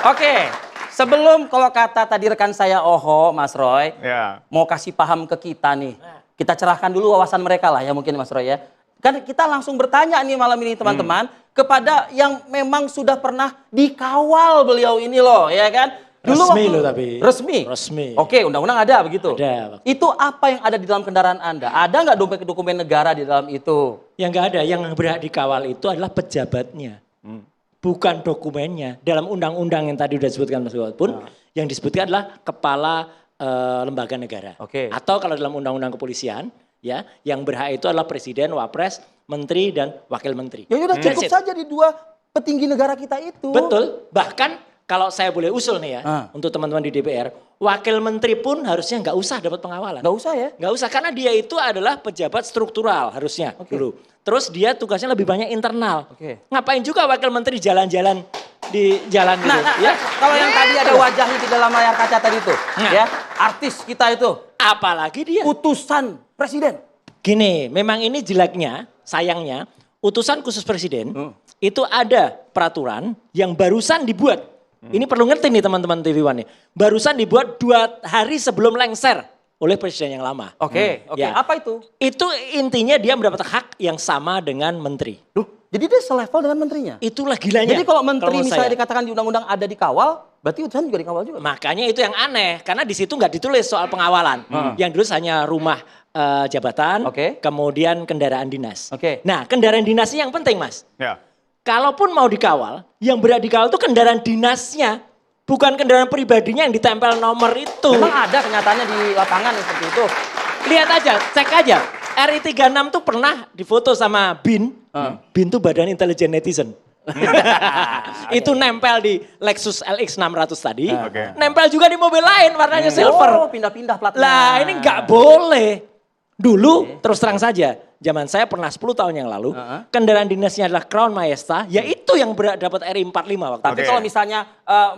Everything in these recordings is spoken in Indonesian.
Oke, sebelum kalau kata tadi rekan saya Oho, Mas Roy, mau kasih paham ke kita nih. Kita cerahkan dulu wawasan mereka lah ya mungkin Mas Roy ya. Kan kita langsung bertanya nih malam ini teman-teman kepada yang memang sudah pernah dikawal beliau ini loh ya kan. Dulu resmi loh tapi. Resmi. Oke, undang-undang ada begitu. Ada. Itu apa yang ada di dalam kendaraan Anda? Ada nggak dokumen negara di dalam itu? Yang nggak ada, yang berhak dikawal itu adalah pejabatnya. Bukan dokumennya. Dalam undang-undang yang tadi sudah disebutkan Mas Gawat pun, yang disebutkan adalah kepala lembaga negara. Oke. Atau kalau dalam undang-undang kepolisian, ya, yang berhak itu adalah presiden, wapres, menteri dan wakil menteri. Ya udah cukup saja di dua petinggi negara kita itu. Betul. Bahkan kalau saya boleh usul nih ya, untuk teman-teman di DPR, wakil menteri pun harusnya nggak usah dapat pengawalan. Nggak usah ya? Nggak usah karena dia itu adalah pejabat struktural harusnya dulu. Terus dia tugasnya lebih banyak internal. Ngapain juga wakil menteri jalan-jalan di jalan gitu? Ya, kalau yang tadi ada wajahnya di dalam layar kaca tadi itu, ya artis kita itu. Apalagi dia. Utusan presiden. Gini, memang ini jeleknya, sayangnya, utusan khusus presiden itu ada peraturan yang barusan dibuat. Ini perlu ngerti nih teman-teman TV One nih. Barusan dibuat 2 hari sebelum lengser oleh presiden yang lama. Oke. Ya. Apa itu? Itu intinya dia mendapat hak yang sama dengan menteri. Jadi dia selevel dengan menterinya? Itulah gilanya. Jadi kalau menteri misalnya dikatakan di undang-undang ada dikawal, berarti utusan juga dikawal juga? Makanya itu yang aneh, karena di situ nggak ditulis soal pengawalan. Yang ditulis hanya rumah jabatan, kemudian kendaraan dinas. Nah, kendaraan dinasnya yang penting, Mas. Ya. Kalaupun mau dikawal, yang berhak dikawal itu kendaraan dinasnya, bukan kendaraan pribadinya yang ditempel nomor itu. Memang ada kenyataannya di lapangan seperti itu. Lihat aja, cek aja. RI 36 tuh pernah difoto sama BIN. BIN tuh Badan Intelijen Netizen. Itu nempel di Lexus LX 600 tadi. Nempel juga di mobil lain warnanya silver. Oh, pindah-pindah platnya. Lah ini nggak boleh. Dulu terus terang saja, zaman saya pernah 10 tahun yang lalu, kendaraan dinasnya adalah Crown Maesta, yaitu yang dapat RI 45 waktu. Tapi kalau misalnya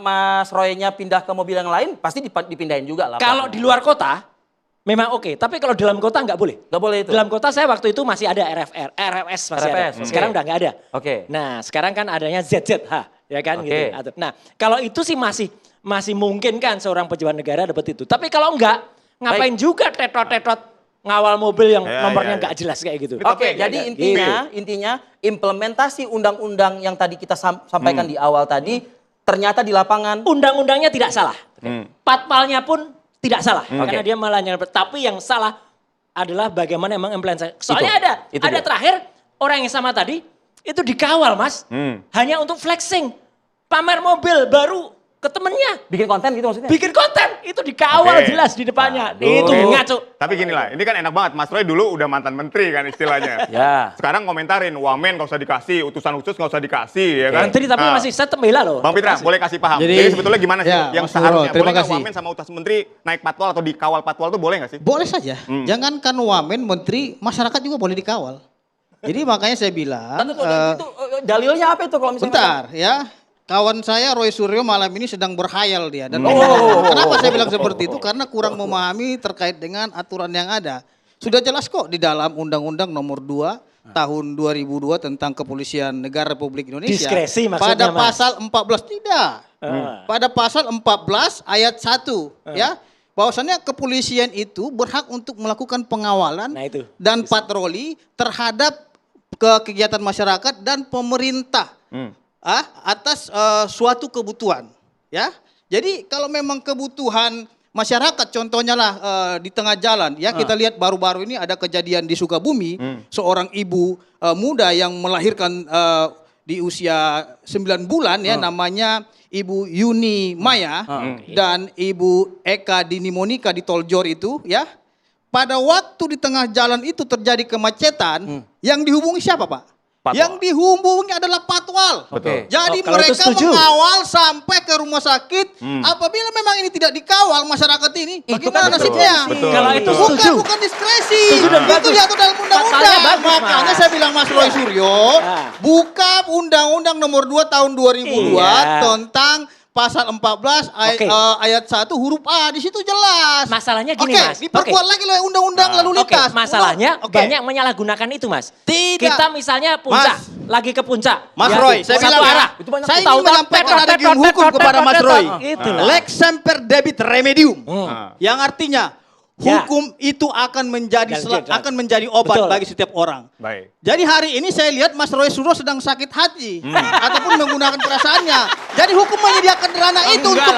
Mas Roy-nya pindah ke mobil yang lain, pasti dipindahin juga lah. Kalau di luar kota, memang oke. Tapi kalau dalam kota nggak boleh. Nggak boleh itu? Dalam kota saya waktu itu masih ada RFS masih ada. Sekarang udah nggak ada. Nah sekarang kan adanya ZZH, ya kan gitu. Nah kalau itu sih masih mungkin kan seorang pejabat negara dapat itu. Tapi kalau enggak, ngapain juga tetot-tetot ngawal mobil yang nomornya nggak jelas kayak gitu. Jadi intinya implementasi undang-undang yang tadi kita sampaikan di awal tadi ternyata di lapangan undang-undangnya tidak salah. Patwalnya pun tidak salah karena dia malah tapi yang salah adalah bagaimana emang implementasi. Soalnya ada terakhir orang yang sama tadi itu dikawal, Mas. Hanya untuk flexing. Pamer mobil baru ke temennya. Bikin konten gitu maksudnya? Bikin konten. Itu dikawal jelas di depannya. Itu ngaco. Tapi gini lah, ini kan enak banget. Mas Roy dulu udah mantan menteri kan istilahnya. Sekarang komentarin, wamen gak usah dikasih, utusan khusus gak usah dikasih ya kan. Menteri tapi masih saya tembela loh. Bang Pitra, boleh kasih paham. Jadi sebetulnya gimana sih yang seharusnya? Boleh gak wamen sama utusan menteri naik patwal atau dikawal patwal tuh boleh gak sih? Boleh saja. Jangankan wamen, menteri, masyarakat juga boleh dikawal. Jadi makanya saya bilang. Itu dalilnya apa itu kalau misalnya? Bentar ya. Kawan saya Roy Suryo malam ini sedang berhayal dia. Dan kenapa saya bilang seperti itu? Karena kurang memahami terkait dengan aturan yang ada. Sudah jelas kok di dalam Undang-Undang Nomor 2 Tahun 2002 tentang Kepolisian Negara Republik Indonesia. Diskresi maksudnya, pada pasal 14 tidak. Pada pasal 14 ayat 1 ya. Bahwasannya kepolisian itu berhak untuk melakukan pengawalan dan patroli terhadap kegiatan masyarakat dan pemerintah. Atas suatu kebutuhan, ya. Jadi kalau memang kebutuhan masyarakat, contohnya lah di tengah jalan, ya kita lihat baru-baru ini ada kejadian di Sukabumi, seorang ibu muda yang melahirkan di usia 9 bulan, ya, namanya Ibu Yuni Maya dan Ibu Eka Dini Monika di Toljor itu, ya. Pada waktu di tengah jalan itu terjadi kemacetan, yang dihubungi siapa, Pak? Yang dihubungi adalah patwal. Jadi mereka mengawal sampai ke rumah sakit. Apabila memang ini tidak dikawal masyarakat ini, bagaimana nasibnya? Kalau itu setuju. Bukan diskresi. Itu diatur dalam undang-undang. Makanya saya bilang Mas Roy Suryo, buka Undang-Undang Nomor 2 Tahun 2002 tentang pasal 14 ayat 1 huruf A di situ jelas. Masalahnya gini, Mas. Diperkuat lagi oleh undang-undang lalu lintas. Masalahnya banyak menyalahgunakan itu, Mas. Tidak. Kita misalnya puncak, lagi ke puncak. Mas Roy, saya satu bilang arah. Saya ingin menyampaikan ada hukum kepada Mas Roy. Lex semper debit remedium. Yang artinya hukum itu akan menjadi obat bagi setiap orang. Baik. Jadi hari ini saya lihat Mas Roy Suryo sedang sakit hati ataupun menggunakan perasaannya. Jadi hukum menyediakan dana itu untuk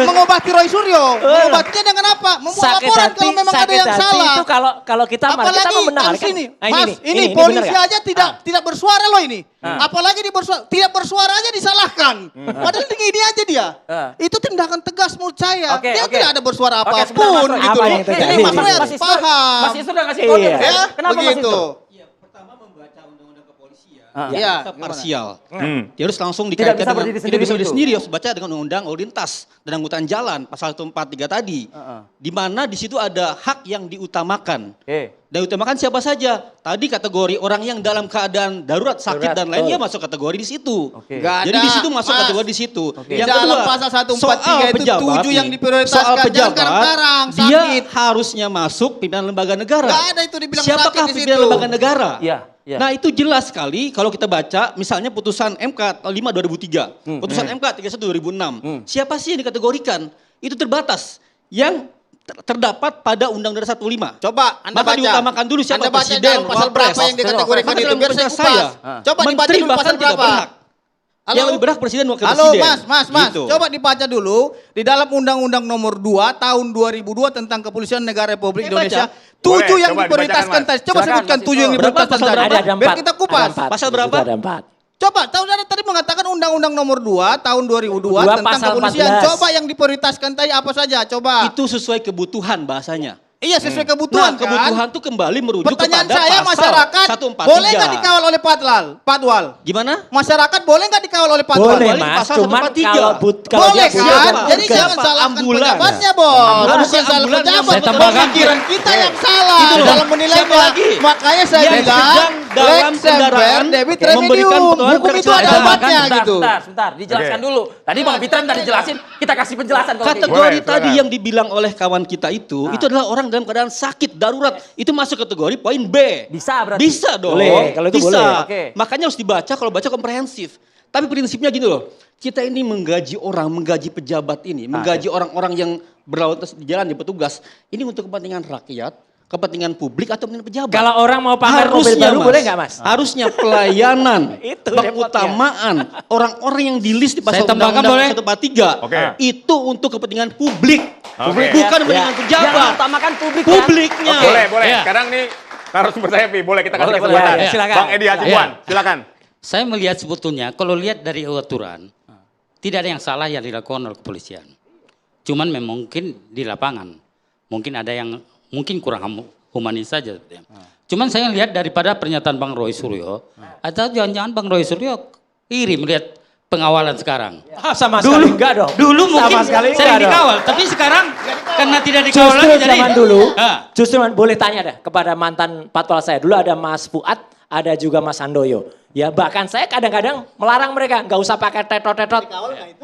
mengobati Roy Suryo. Mengobatinya dengan apa? Membuat laporan kalau memang ada yang salah. Itu kalau kita membenarkan. Sini, Mas, ini polisi aja tidak bersuara loh ini. Apalagi tidak bersuara aja disalahkan. Padahal ini aja dia. Itu tindakan tegas menurut saya. Dia tidak ada bersuara apapun gitu loh. Ini Mas Roy harus paham. Mas Isnur udah ngasih kode. Kenapa Mas Isnur? Kita parsial. Dia harus langsung dikaitkan dengan tidak bisa berdiri sendiri, harus baca dengan undang-undang lalu lintas dan angkutan jalan pasal 143 tadi. Di mana di situ ada hak yang diutamakan. Dan utamakan siapa saja? Tadi kategori orang yang dalam keadaan darurat, sakit dan lainnya masuk kategori di situ. Jadi di situ masuk kategori di situ. Yang kedua, pasal 143 itu 7 yang diprioritaskan. Jangan sekarang dia harusnya masuk pimpinan lembaga negara. Gak ada itu dibilang siapakah sakit di pimpinan situ. lembaga negara? Ya. Nah itu jelas sekali kalau kita baca misalnya putusan MK 5 2003, putusan MK 31 2006. Siapa sih yang dikategorikan? Itu terbatas. Yang terdapat pada Undang-Undang 15. Coba Anda maka baca. diutamakan dulu siapa Anda baca presiden, pasal berapa yang dikategorikan itu biar saya kupas. Coba dibaca Menteri dulu bahkan pasal tidak berapa. berhak. Yang lebih berhak presiden wakil Halo presiden. Mas. Gitu. Coba dibaca dulu di dalam Undang-Undang Nomor 2 Tahun 2002 tentang Kepolisian Negara Republik Indonesia. 7 yang diprioritaskan tadi. Coba sebutkan 7 yang diprioritaskan tadi. Ada 4. Biar kita kupas. Pasal berapa? Ada 4. Coba, saudara tadi mengatakan Undang-Undang Nomor 2 Tahun 2002 tentang kepolisian. 14. Coba yang diprioritaskan tadi apa saja? Coba. Itu sesuai kebutuhan bahasanya. Iya sesuai kebutuhan Nah, kebutuhan kan? itu kembali merujuk Pertanyaan kepada saya pasal masyarakat 143. boleh nggak dikawal oleh Patwal? Gimana? Masyarakat boleh nggak dikawal oleh Patwal? Boleh, Balik Mas. pasal Cuman 143. kalau Boleh dia kan? siapa? Jadi Siapa? jangan salahkan Ambulan. pejabatnya, Bos. Ambulan. Bukan salah Ambulan pejabat, yang saya tapi pikiran kita yang salah Itu loh. dalam menilainya. Siapa lagi? Makanya saya Yang bilang sedang dalam Lex Semper kendaraan Debit memberikan Remedium. petunjuk Hukum itu ada kecelakaan. obatnya gitu. Sebentar, dijelaskan dulu. Tadi Bang Fitran tadi jelasin, kita kasih penjelasan kalau gitu. Kategori Boleh, tadi silakan. yang dibilang oleh kawan kita itu adalah orang dalam keadaan sakit darurat. Itu masuk kategori poin B. Bisa berarti? Bisa dong. Boleh, kalau itu bisa. boleh. Oke. Makanya harus dibaca, kalau baca komprehensif. Tapi prinsipnya gini loh, kita ini menggaji orang, menggaji pejabat ini, menggaji orang-orang yang berlalu di jalan, di petugas. Ini untuk kepentingan rakyat, kepentingan publik atau kepentingan pejabat. Kalau orang mau pamer mobil Harusnya, baru Mas, boleh nggak, Mas? Harusnya pelayanan, Itu pengutamaan orang-orang yang di list di pasal Saya tambahkan Undang-Undang boleh? 143 Oke. itu untuk kepentingan publik, Oke. bukan kepentingan pejabat. Yang utamakan publik ya. Publiknya. Boleh. Ya. Sekarang nih narasumber saya, Pi. Boleh kita kasih Boleh, kesempatan. boleh. Silakan. Bang Edi Hasibuan, silakan. Saya melihat sebetulnya kalau lihat dari aturan tidak ada yang salah yang dilakukan oleh kepolisian. Cuman memang mungkin di lapangan mungkin ada yang mungkin kurang humanis saja. Cuman saya lihat daripada pernyataan Bang Roy Suryo atau jangan-jangan Bang Roy Suryo iri melihat pengawalan sekarang. Sama sekali enggak dong. Dulu mungkin Sama sekali sering enggak dong. dikawal, tapi sekarang karena tidak dikawal Justru lagi jadi zaman dulu, Ah. justru boleh tanya deh kepada mantan patwal saya. Dulu ada Mas Fuad, ada juga Mas Handoyo. Ya bahkan saya kadang-kadang melarang mereka, nggak usah pakai tetot-tetot.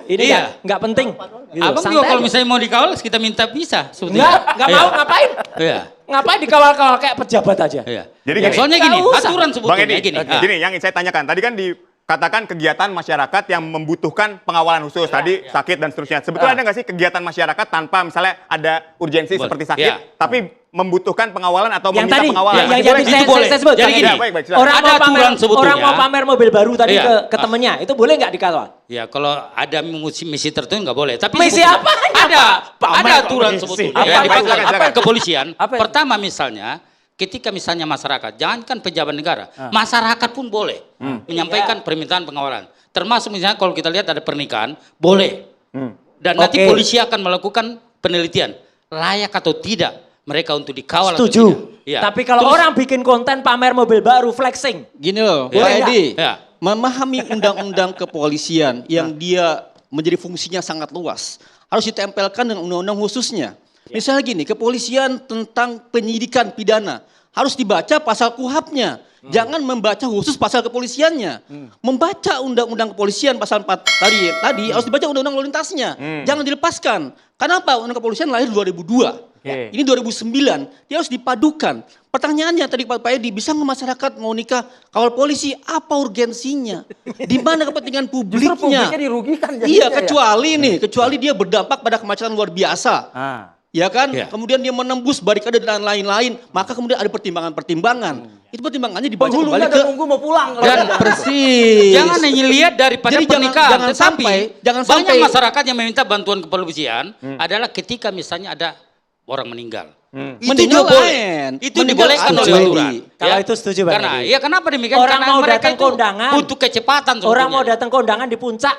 Ini Iya. nggak penting. Gitu. Abang Santai juga kalau aja. misalnya mau dikawal kita minta pisah sebetulnya. Nggak mau ngapain? Iya. Ngapain dikawal-kawal kayak pejabat aja? Iya. Jadi Ya, gini. soalnya gini, Nggak usah. aturan Bang sebetulnya Edi, gini. gini yang ingin saya tanyakan. Tadi kan dikatakan kegiatan masyarakat yang membutuhkan pengawalan khusus. Tadi sakit dan seterusnya. Sebetulnya ada nggak sih kegiatan masyarakat tanpa misalnya ada urgensi Boleh. seperti sakit, Ya. tapi membutuhkan pengawalan atau Yang meminta tadi, pengawalan? yang Masih tadi boleh? Itu boleh. saya sebut. Jadi Bang gini, Edi. baik, silakan. Orang Ada mau pamer, aturan sebetulnya. orang mau pamer mobil baru tadi Iya. ke temennya, itu boleh nggak dikawal? Ya kalau ada misi tertentu nggak boleh. Tapi Misi sebetulnya apanya, Ada, Pak? ada Pamer aturan misi. sebetulnya. Apa? Ya, Baik, dipakai silakan, silakan. kepolisian. Apa itu? Pertama misalnya, ketika misalnya masyarakat, jangankan pejabat negara, masyarakat pun boleh menyampaikan permintaan pengawalan. Termasuk misalnya kalau kita lihat ada pernikahan, boleh. Dan nanti Oke. polisi akan melakukan penelitian layak atau tidak mereka untuk dikawal atau Setuju. tidak. Ya. Tapi kalau Terus- orang bikin konten pamer mobil baru, flexing. Gini loh, Ya. Pak Boleh Edi, Ya. memahami undang-undang kepolisian yang dia menjadi fungsinya sangat luas, harus ditempelkan dengan undang-undang khususnya. Misalnya gini, kepolisian tentang penyidikan pidana, harus dibaca pasal KUHAP-nya. Jangan membaca khusus pasal kepolisiannya. Membaca undang-undang kepolisian pasal 4 tadi harus dibaca undang-undang lalu lintasnya. Jangan dilepaskan. Kenapa? Undang kepolisian lahir 2002. Ini 2009. Dia harus dipadukan. Pertanyaannya tadi Pak Edi, bisa nggak masyarakat mau nikah kawal polisi? Apa urgensinya? Di mana kepentingan publiknya? Justru publiknya dirugikan. Iya, kecuali dia berdampak pada kemacetan luar biasa. Ya kan? Ya. Kemudian dia menembus barikade dan lain-lain, maka kemudian ada pertimbangan-pertimbangan. Itu pertimbangannya dibaca kembali ke nunggu mau pulang. Dan persis. jangan hanya lihat daripada Jadi pernikahan, jangan banyak sampai masyarakat yang meminta bantuan kepolisian adalah ketika misalnya ada orang meninggal. Itu juga lain. Itu dibolehkan oleh aturan. Kalau itu setuju Bang Karena Edi. ya kenapa demikian? Orang Karena mau mereka datang itu kondangan. butuh kecepatan sebetulnya. Orang mau datang ke undangan di puncak.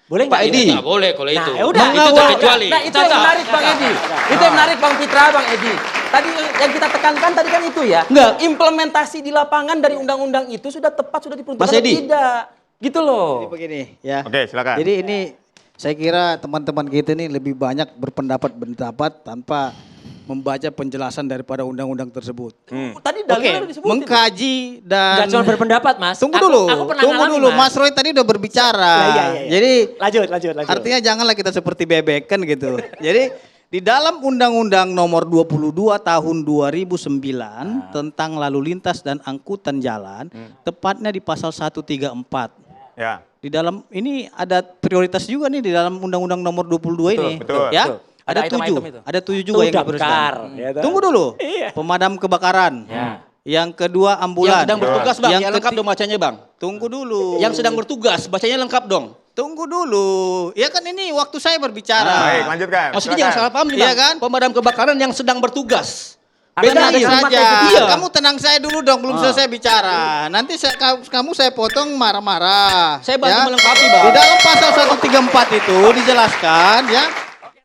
Boleh Pak nggak? Edi. Nggak boleh kalau itu. ya udah. Itu terkecuali. Nah, itu yang menarik Bang Edi. Itu yang menarik Bang Fitra, Bang Edi. Tadi yang kita tekankan tadi kan itu ya. Enggak. Implementasi di lapangan dari undang-undang itu sudah tepat, sudah diperuntukkan Mas atau Edi. tidak. Gitu loh. Jadi begini ya. Oke, silakan. Jadi ini saya kira teman-teman kita ini lebih banyak berpendapat tanpa membaca penjelasan daripada undang-undang tersebut. Tadi dalilnya udah disebutin. Mengkaji dan Nggak cuma berpendapat Mas. Tunggu dulu. Aku pernah Tunggu ngalamin, dulu. Mas Roy tadi udah berbicara. Iya. Jadi Lanjut. artinya janganlah kita seperti bebek kan gitu. Jadi di dalam Undang-Undang Nomor 22 Tahun 2009 tentang lalu lintas dan angkutan jalan, tepatnya di pasal 134. Ya. Di dalam ini ada prioritas juga nih di dalam Undang-Undang Nomor 22 ini. betul, Ya. betul. Ada Ada item-item itu. Ada 7 juga yang Damkar, diprioritaskan. ya toh? Tunggu dulu. Iya. Pemadam kebakaran. Yang kedua ambulan. Yang sedang bertugas Bang, Yang yang lengkap keti- dong bacanya Bang. Tunggu dulu. Yang sedang bertugas bacanya lengkap dong. Tunggu dulu. Ya kan ini waktu saya berbicara. Baik, lanjutkan. Maksudnya Silakan. jangan salah paham nih Iya Bang. kan? Pemadam kebakaran yang sedang bertugas. Beda Bedain. saja. Iya. Kamu tenang saya dulu dong, belum selesai bicara. Nanti kamu saya potong marah-marah. Saya bantu Ya. melengkapi Bang. Di dalam pasal 134 itu dijelaskan ya,